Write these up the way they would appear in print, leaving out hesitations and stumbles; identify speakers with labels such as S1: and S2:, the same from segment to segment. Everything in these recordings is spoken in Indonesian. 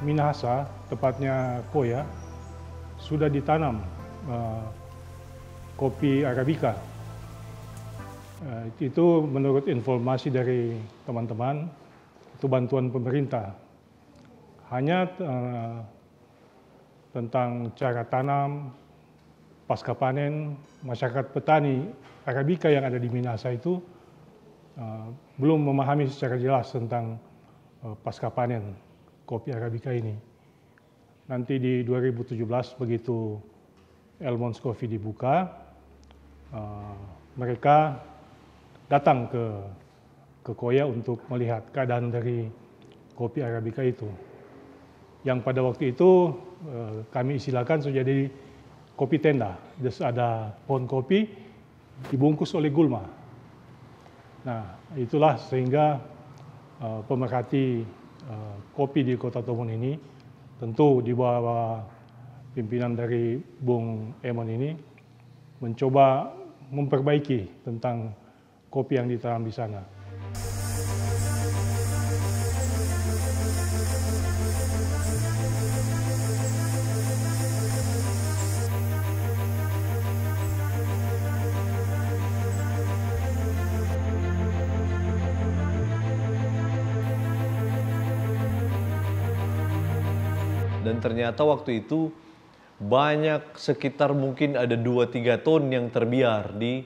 S1: Minahasa, tepatnya Koya, sudah ditanam kopi Arabica. Itu menurut informasi dari teman-teman, itu bantuan pemerintah. Hanya tentang cara tanam, pasca panen, masyarakat petani Arabica yang ada di Minahasa itu belum memahami secara jelas tentang pasca panen kopi Arabica ini. Nanti di 2017 begitu Elmons Coffee dibuka, mereka datang ke Koya untuk melihat keadaan dari kopi Arabica itu. Yang pada waktu itu kami istilahkan sudah jadi kopi tenda. Terus ada pohon kopi dibungkus oleh gulma. Nah, itulah sehingga pemerhati kopi di Kota Tomohon ini, tentu di bawah pimpinan dari Bung Emon ini, mencoba memperbaiki tentang kopi yang ditanam di sana.
S2: Dan ternyata waktu itu banyak, sekitar mungkin ada 2-3 ton yang terbiar di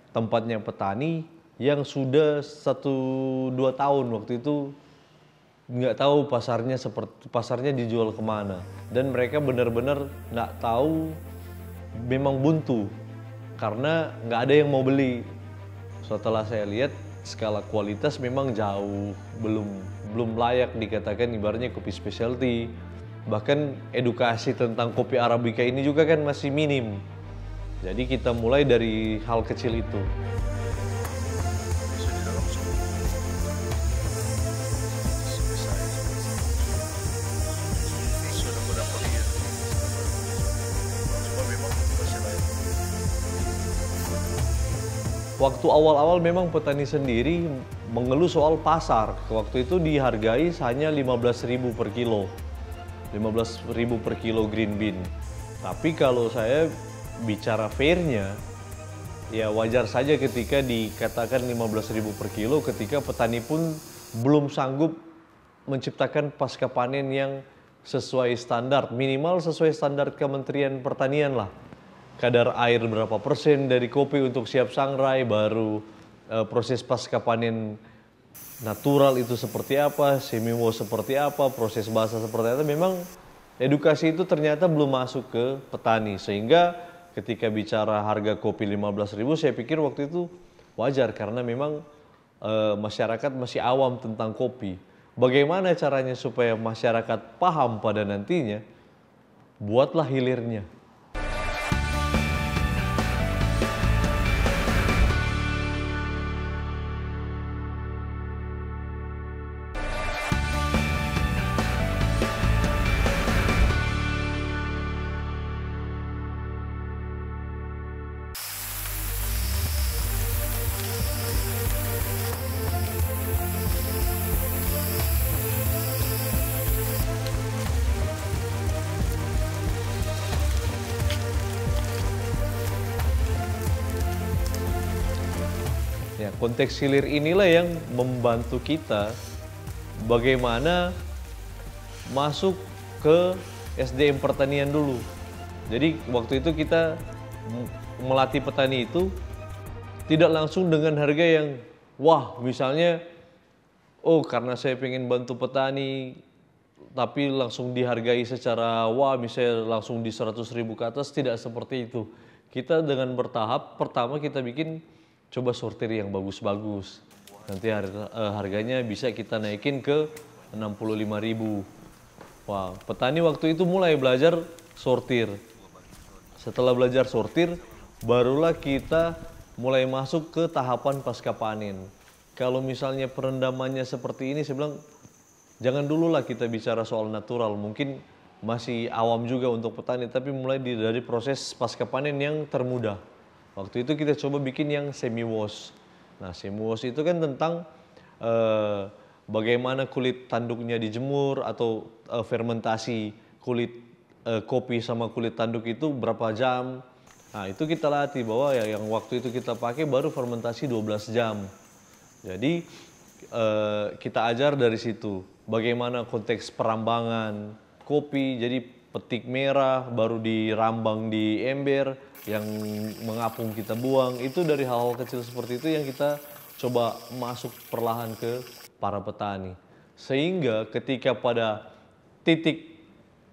S2: tempatnya petani yang sudah 1-2 tahun waktu itu nggak tahu pasarnya dijual kemana, dan mereka benar-benar nggak tahu, memang buntu karena nggak ada yang mau beli. Setelah saya lihat skala kualitas memang jauh belum layak dikatakan ibaratnya kopi specialty. Bahkan edukasi tentang kopi Arabica ini juga kan masih minim. Jadi kita mulai dari hal kecil itu. Waktu awal-awal memang petani sendiri mengeluh soal pasar. Waktu itu dihargai hanya 15.000 per kilo. 15.000 per kilo green bean. Tapi kalau saya bicara fairnya, ya wajar saja ketika dikatakan 15.000 per kilo ketika petani pun belum sanggup menciptakan pasca panen yang sesuai standar, minimal sesuai standar Kementerian Pertanian lah. Kadar air berapa persen dari kopi untuk siap sangrai, baru proses pasca panen natural itu seperti apa, semi wash seperti apa, proses basah seperti apa. Memang edukasi itu ternyata belum masuk ke petani, sehingga ketika bicara harga kopi 15.000, saya pikir waktu itu wajar karena memang masyarakat masih awam tentang kopi. Bagaimana caranya supaya masyarakat paham pada nantinya? Buatlah hilirnya. Ya, konteks hilir inilah yang membantu kita bagaimana masuk ke SDM pertanian dulu. Jadi waktu itu kita melatih petani itu tidak langsung dengan harga yang wah, misalnya oh karena saya pengen bantu petani tapi langsung dihargai secara wah, misalnya langsung di 100.000 ke atas. Tidak seperti itu. Kita dengan bertahap, pertama kita bikin coba sortir yang bagus-bagus. Nanti harganya bisa kita naikin ke 65.000. Wah, petani waktu itu mulai belajar sortir. Setelah belajar sortir, barulah kita mulai masuk ke tahapan pasca panen. Kalau misalnya perendamannya seperti ini, saya bilang jangan dulu lah kita bicara soal natural. Mungkin masih awam juga untuk petani, tapi mulai dari proses pasca panen yang termudah. Waktu itu kita coba bikin yang semi wash. Nah, semi wash itu kan tentang bagaimana kulit tanduknya dijemur atau fermentasi kulit kopi sama kulit tanduk itu berapa jam. Nah, itu kita latih bahwa ya yang waktu itu kita pakai baru fermentasi 12 jam. Jadi kita ajar dari situ bagaimana konteks perambangan kopi. Jadi petik merah baru dirambang di ember, yang mengapung kita buang. Itu dari hal-hal kecil seperti itu yang kita coba masuk perlahan ke para petani. Sehingga ketika pada titik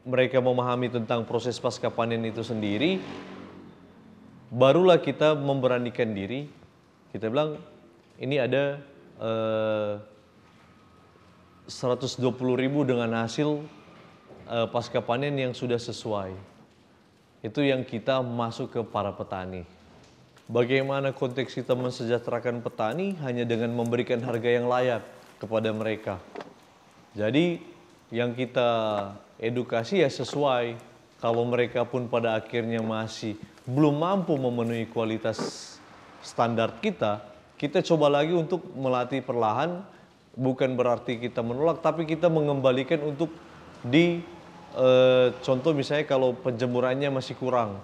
S2: mereka memahami tentang proses pasca panen itu sendiri, barulah kita memberanikan diri. Kita bilang ini ada 120.000 dengan hasil pasca panen yang sudah sesuai. Itu yang kita masuk ke para petani. Bagaimana konteks kita mensejahterakan petani hanya dengan memberikan harga yang layak kepada mereka. Jadi yang kita edukasi ya sesuai. Kalau mereka pun pada akhirnya masih belum mampu memenuhi kualitas standar kita, kita coba lagi untuk melatih perlahan. Bukan berarti kita menolak, tapi kita mengembalikan untuk contoh misalnya kalau penjemurannya masih kurang.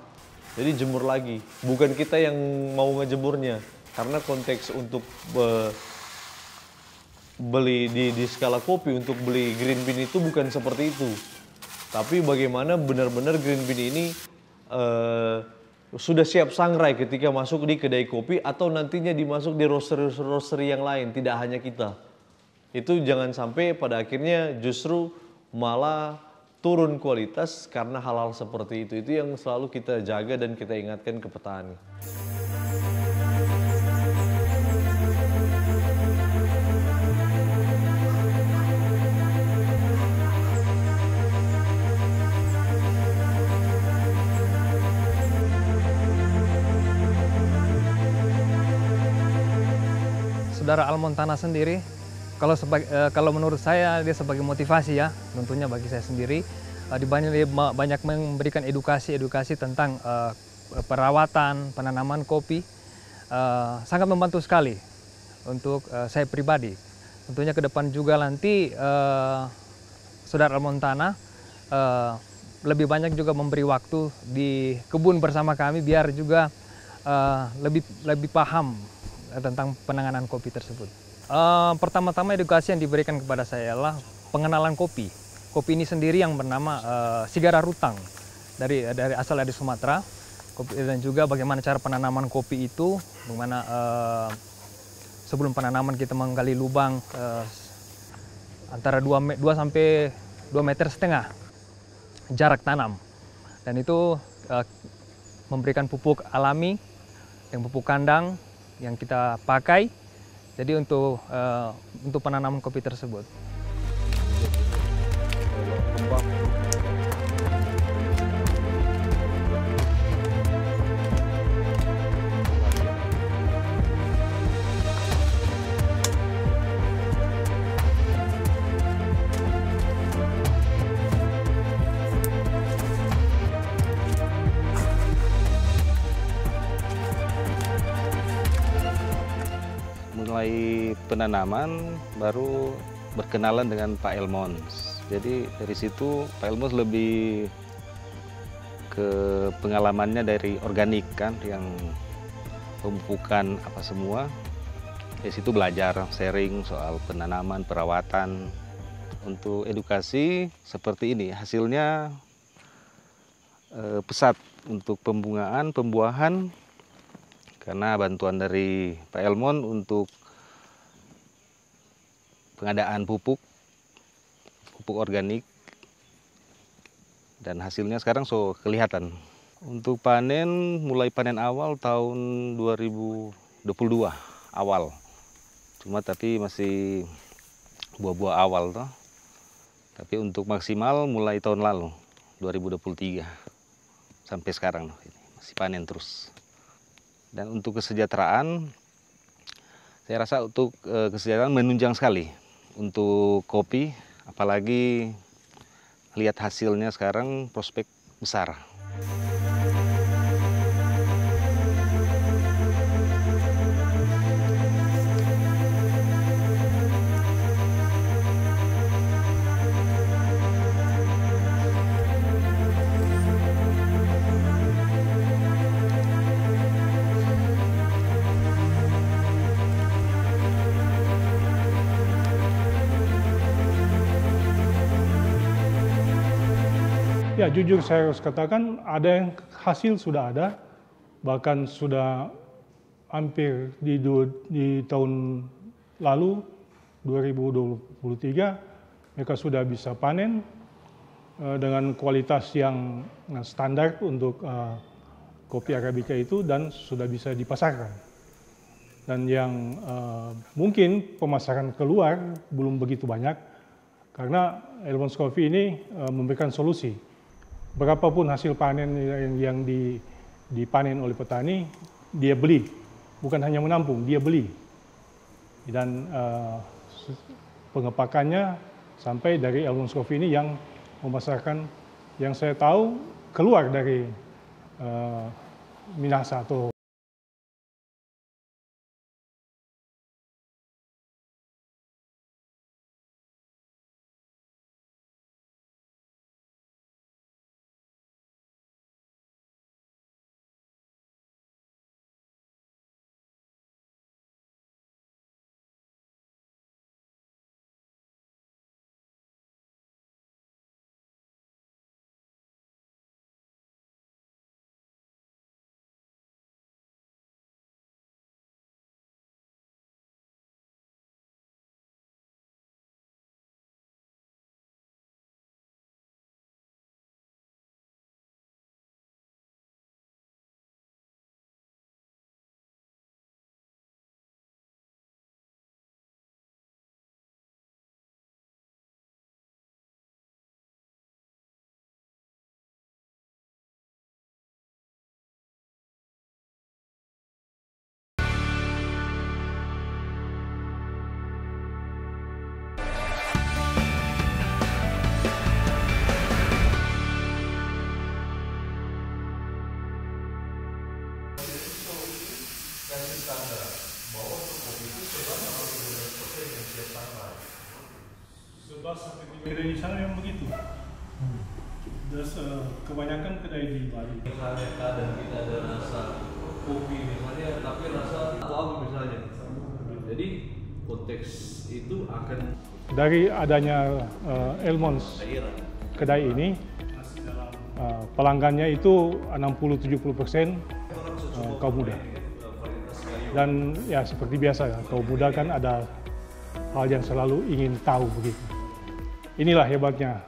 S2: Jadi jemur lagi, bukan kita yang mau ngejemurnya. Karena konteks untuk beli di skala kopi, untuk beli green bean itu bukan seperti itu. Tapi bagaimana benar-benar green bean ini sudah siap sangrai ketika masuk di kedai kopi atau nantinya dimasuk di roastery yang lain, tidak hanya kita. Itu jangan sampai pada akhirnya justru malah turun kualitas karena hal-hal seperti itu. Itu yang selalu kita jaga dan kita ingatkan ke petani.
S3: Saudara Almontana sendiri, kalau menurut saya dia sebagai motivasi ya, tentunya bagi saya sendiri, dia banyak memberikan edukasi tentang perawatan, penanaman kopi, sangat membantu sekali untuk saya pribadi. Tentunya ke depan juga nanti Saudara Almontana lebih banyak juga memberi waktu di kebun bersama kami biar juga lebih paham tentang penanganan kopi tersebut. Pertama-tama edukasi yang diberikan kepada saya adalah pengenalan kopi. Kopi ini sendiri yang bernama Sigara Rutang, dari asal dari Sumatera. Dan juga bagaimana cara penanaman kopi itu, bagaimana sebelum penanaman kita menggali lubang antara 2 sampai 2,5 meter jarak tanam. Dan itu memberikan pupuk alami, yang pupuk kandang yang kita pakai. Jadi untuk penanaman kopi tersebut.
S4: Mulai penanaman baru berkenalan dengan Pak Elmons. Jadi dari situ Pak Elmons lebih ke pengalamannya dari organik kan, yang pemupukan apa semua. Dari situ belajar sharing soal penanaman, perawatan. Untuk edukasi seperti ini, hasilnya pesat untuk pembungaan, pembuahan, karena bantuan dari Pak Elmon untuk pengadaan pupuk organik, dan hasilnya sekarang kelihatan. Untuk panen, mulai panen awal tahun 2022 awal, tapi masih buah-buah awal toh. Tapi untuk maksimal mulai tahun lalu 2023 sampai sekarang masih panen terus. Dan untuk kesejahteraan, saya rasa untuk kesejahteraan menunjang sekali untuk kopi, apalagi lihat hasilnya sekarang prospek besar.
S1: Ya jujur saya harus katakan ada yang hasil sudah ada, bahkan sudah hampir di tahun lalu 2023 mereka sudah bisa panen dengan kualitas yang standar untuk kopi Arabica itu dan sudah bisa dipasarkan. Dan yang mungkin pemasaran keluar belum begitu banyak karena Elmon's Coffee ini memberikan solusi. Berapapun hasil panen yang dipanen oleh petani, dia beli, bukan hanya menampung, dia beli. Dan pengepakannya sampai dari Elmon's Coffee ini yang memasarkan, yang saya tahu keluar dari Minahasa atau kedai di sana memang begitu. Terus kebanyakan kedai di Bali.
S2: Misalnya kadang kita ada rasa kopi misalnya, tapi rasa apa misalnya. Jadi konteks itu akan
S1: Dari adanya Elmon's kedai ini, pelanggannya itu 60-70% kaum muda. Dan ya seperti biasa ya, kaum muda kan ada hal yang selalu ingin tahu begitu. Inilah hebatnya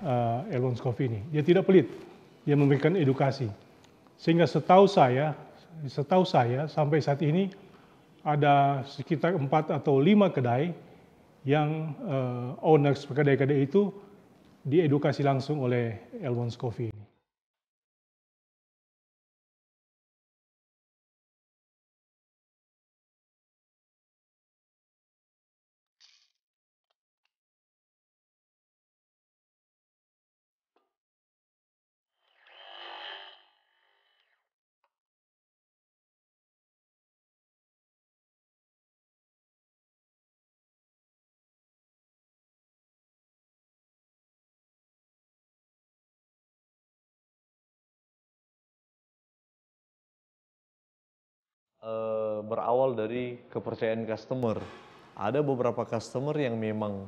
S1: Elmon's Coffee ini. Dia tidak pelit, dia memberikan edukasi. Sehingga setahu saya sampai saat ini ada sekitar 4 atau 5 kedai yang owners kedai-kedai itu diedukasi langsung oleh Elmon's Coffee ini.
S2: Berawal dari kepercayaan customer. Ada beberapa customer yang memang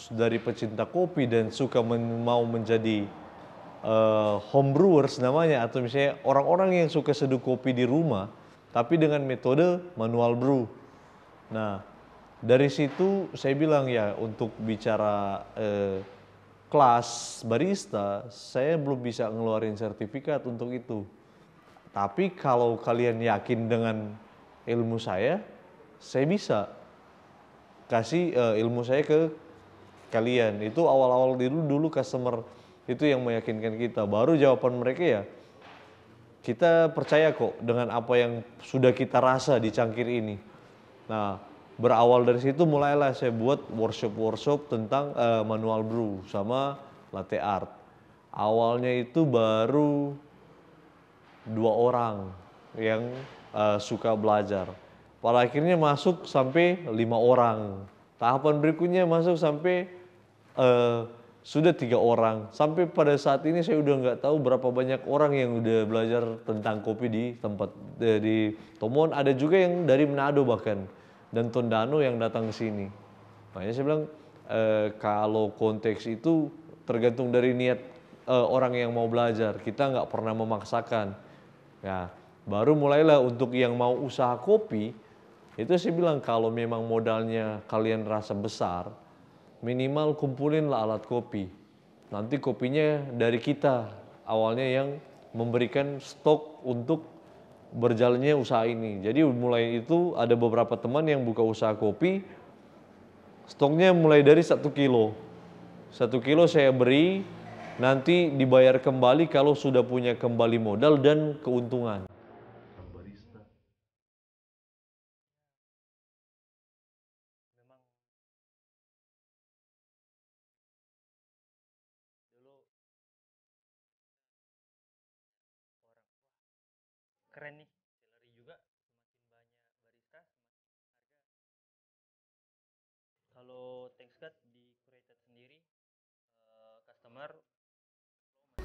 S2: dari pecinta kopi dan suka mau menjadi home brewers namanya, atau misalnya orang-orang yang suka seduh kopi di rumah tapi dengan metode manual brew. Nah, dari situ saya bilang ya, untuk bicara kelas barista, saya belum bisa ngeluarin sertifikat untuk itu. Tapi kalau kalian yakin dengan ilmu saya bisa kasih ilmu saya ke kalian. Itu awal-awal dulu customer itu yang meyakinkan kita. Baru jawaban mereka ya, kita percaya kok dengan apa yang sudah kita rasa di cangkir ini. Nah, berawal dari situ mulailah saya buat workshop tentang manual brew sama latte art. Awalnya itu baru 2 orang yang suka belajar. Pada akhirnya masuk sampai 5 orang. Tahapan berikutnya masuk sampai sudah 3 orang. Sampai pada saat ini saya udah nggak tahu berapa banyak orang yang udah belajar tentang kopi di tempat di Tomohon. Ada juga yang dari Manado bahkan, dan Tondano yang datang ke sini. Makanya saya bilang kalau konteks itu tergantung dari niat orang yang mau belajar. Kita nggak pernah memaksakan. Ya, baru mulailah untuk yang mau usaha kopi, itu saya bilang kalau memang modalnya kalian rasa besar, minimal kumpulinlah alat kopi. Nanti kopinya dari kita, awalnya yang memberikan stok untuk berjalannya usaha ini. Jadi mulai itu ada beberapa teman yang buka usaha kopi, stoknya mulai dari 1 kilo. 1 kilo saya beri, nanti dibayar kembali kalau sudah punya kembali modal dan keuntungan.
S5: Keren nih, Celery juga semakin banyak barista, kalau thanks God di Curated sendiri, customer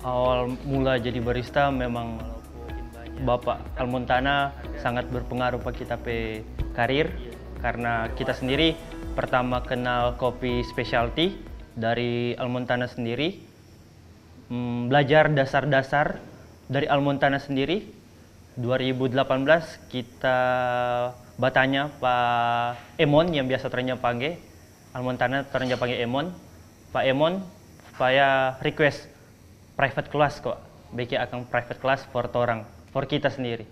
S5: awal mula jadi barista memang Bapak Almontana sangat berpengaruh pada kita pe karir, karena kita sendiri pertama kenal kopi specialty dari Almontana sendiri, belajar dasar-dasar dari Almontana sendiri. 2018 kita bertanya Pak Emon yang biasa terenya panggil Almontana, terenya panggil Emon. Pak Emon, supaya request private class kok, bikin akan private class for orang, for kita sendiri.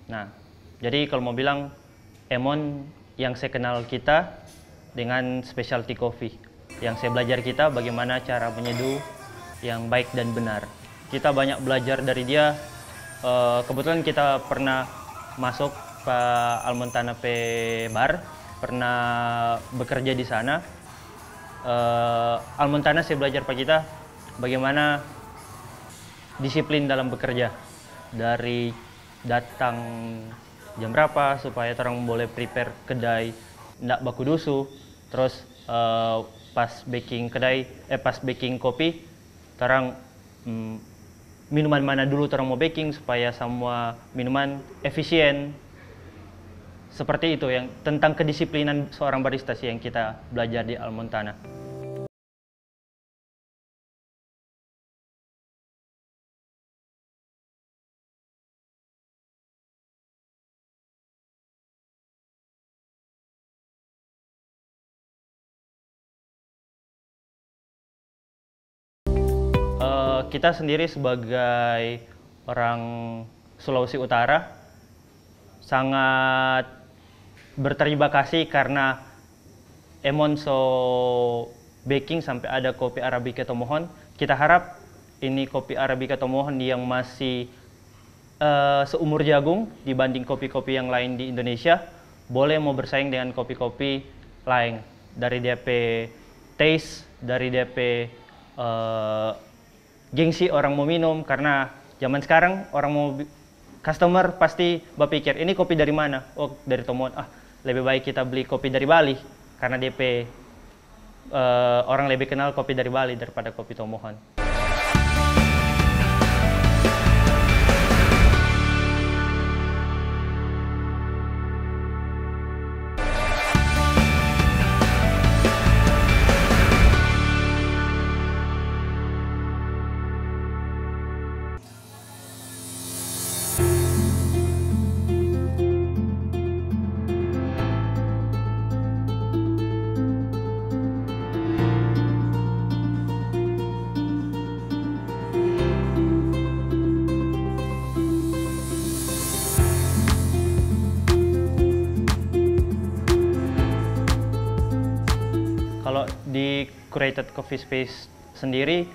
S5: Nah, jadi kalau mau bilang Emon yang saya kenal kita dengan specialty coffee, yang saya belajar kita bagaimana cara menyeduh yang baik dan benar. Kita banyak belajar dari dia. Kebetulan kita pernah masuk ke Almontana Bar, pernah bekerja di sana. Almontana saya belajar pada kita bagaimana disiplin dalam bekerja, dari datang jam berapa supaya orang boleh prepare kedai ndak baku dusu, terus pas baking kedai, pas baking kopi, orang minuman mana dulu orang mau baking supaya semua minuman efisien. Seperti itu yang tentang kedisiplinan seorang barista sih yang kita belajar di Almontana. Kita sendiri sebagai orang Sulawesi Utara sangat berterima kasih karena Emon so baking sampai ada kopi Arabica Tomohon. Kita harap ini kopi Arabica Tomohon yang masih seumur jagung dibanding kopi-kopi yang lain di Indonesia, boleh mau bersaing dengan kopi-kopi lain dari DP taste, dari DP gengsi orang mau minum. Karena zaman sekarang orang mau customer pasti berpikir ini kopi dari mana? Oh, dari Tomohon. Ah, lebih baik kita beli kopi dari Bali karena DP orang lebih kenal kopi dari Bali daripada kopi Tomohon. Kalau di Curated Coffee Space sendiri,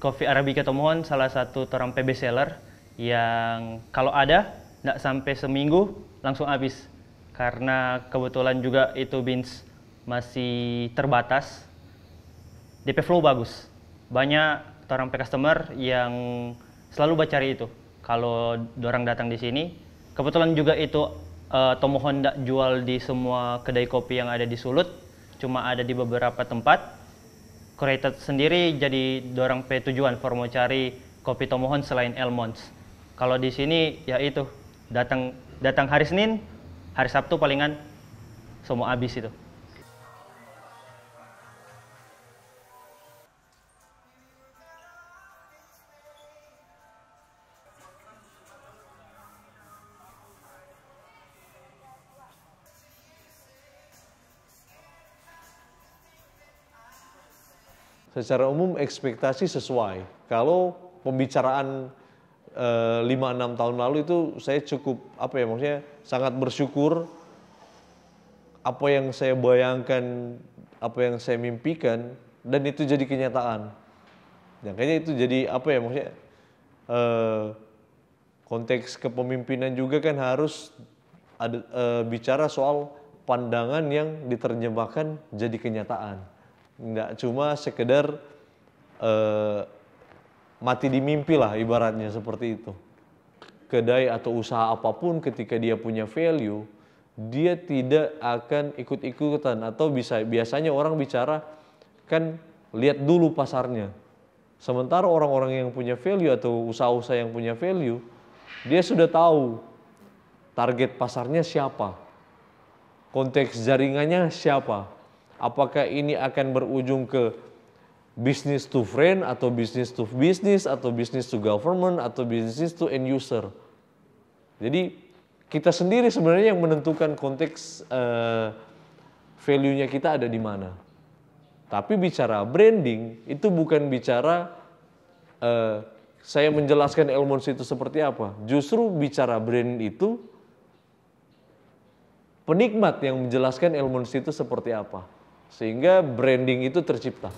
S5: kopi Arabica Tomohon salah satu orang PB seller yang kalau ada, nggak sampai seminggu langsung habis. Karena kebetulan juga itu beans masih terbatas, DP flow bagus. Banyak orang customer yang selalu cari itu. Kalau orang datang di sini, kebetulan juga itu Tomohon nggak jual di semua kedai kopi yang ada di Sulut, cuma ada di beberapa tempat. Curated sendiri jadi dorang tujuan for mau cari kopi Tomohon selain Elmonts. Kalau di sini ya itu datang hari Senin, hari Sabtu palingan semua habis itu.
S2: secara umum ekspektasi sesuai. Kalau pembicaraan 5-6 tahun lalu itu saya cukup maksudnya sangat bersyukur apa yang saya bayangkan, apa yang saya mimpikan dan itu jadi kenyataan. Ya, kayaknya itu jadi maksudnya konteks kepemimpinan juga kan harus ada bicara soal pandangan yang diterjemahkan jadi kenyataan. Nggak cuma sekedar mati di mimpi lah ibaratnya seperti itu. Kedai atau usaha apapun ketika dia punya value, dia tidak akan ikut-ikutan atau biasanya orang bicara kan lihat dulu pasarnya. Sementara orang-orang yang punya value atau usaha-usaha yang punya value, dia sudah tahu target pasarnya siapa, konteks jaringannya siapa, apakah ini akan berujung ke business to friend atau business to business atau business to government atau business to end user. Jadi kita sendiri sebenarnya yang menentukan konteks value-nya kita ada di mana. Tapi bicara branding itu bukan bicara saya menjelaskan Elmons itu seperti apa. Justru bicara brand itu penikmat yang menjelaskan Elmons itu seperti apa. Sehingga branding itu tercipta.